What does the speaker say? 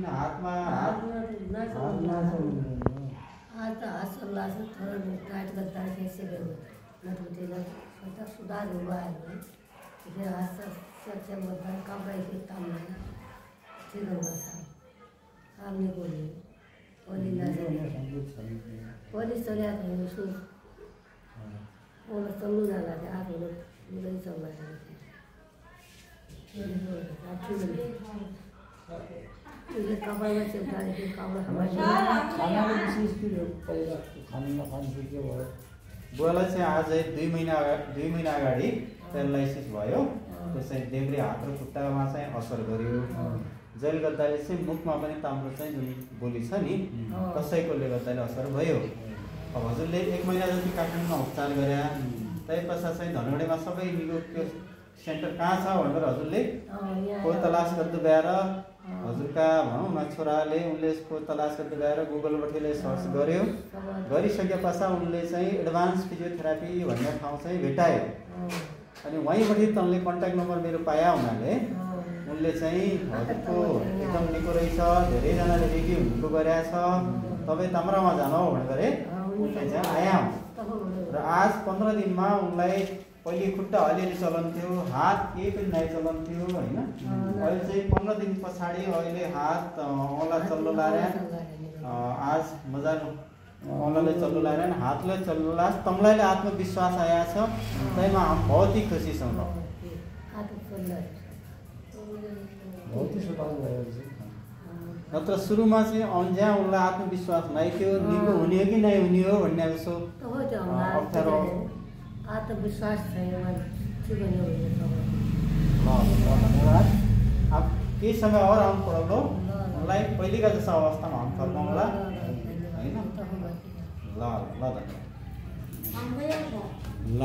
हातमा हात आता असला असं थोडं टाइट करता कैसे नटुटेला स्वतः सुधार हुआ है इधर हाथ से मतलब कम रही थी काम में ठीक होगा साहब आपने बोली बोली ना बोली चले आते हैं उसको वो लोग चलू ना लगे आप लोग नहीं चल रहे ये कपड़ा में चलता है कि कपड़ा हमारे खाना विशेष के पहिला खाना खान्छु के भयो बुवालाई चाहिँ आज 2 महिना अगाडि पेरालाइसिस भयो त्यसै देब्रे हात र खुट्टामा चाहिँ असर गर्यो जैल गर्दाले चाहिँ मुखमा पनि ताम्रो चाहिँ जुन बोली छ नि कसैकोले गर्दाले असर भयो अब हजुरले 1 महिना जति काठमाडौँमा उपचार गरे त्यसपछि चाहिँ धनगढीमा सबै निको त्यो सेन्टर कहाँ छ भनेर हजुरले को तलास गर्दै गएर हजुरका भनौँ न छोराले उनले यसको तलास गर्दै गएर गुगलबाटले सर्च गर्यो गरिसकेपछि उनले चाहिँ एडभान्स फिजियोथेरापी भन्ने ठाउँ चाहिँ भेटायो अनि वहीँबाट तनले कन्ट्याक्ट नम्बर मेरो पाया हुनाले उनले चाहिँ हजुरको एकदम निको रहेछ धेरैजनाले रिभ्यू हुनुको गरेछ तपाईँ तम्रामा जानु भनेर उनले चाहिँ आया र आज 15 दिनमा उनलाई पहिले खुट्टा अलिअलि चलन्थ्यो हात केही पनि नै चलन्थ्यो हैन अहिले चाहिँ 15 दिन पछाडि अहिले हात औँला चल्लो लारे आज मजाले औँलाले चल्लो लारे हातले चल्लो लास तमलाई आत्मविश्वास आया छ त्यसमा हम बहुत ही खुसी छौं बहुत ही सुधार भयो नत्र सुरुमा चाहिँ अन्ज्या उनलाई आत्मविश्वास नै थियो निको हुने हो कि नै हुने हो भन्ने जस्तो अप्ठ्यारो आत्मविश्वास धन्यवाद धन्यवाद अब केही समय और आउनु पर्यो उनलाई पहिलेका जस्तो अवस्थामा हम फर्काउँला हैन ल ल ल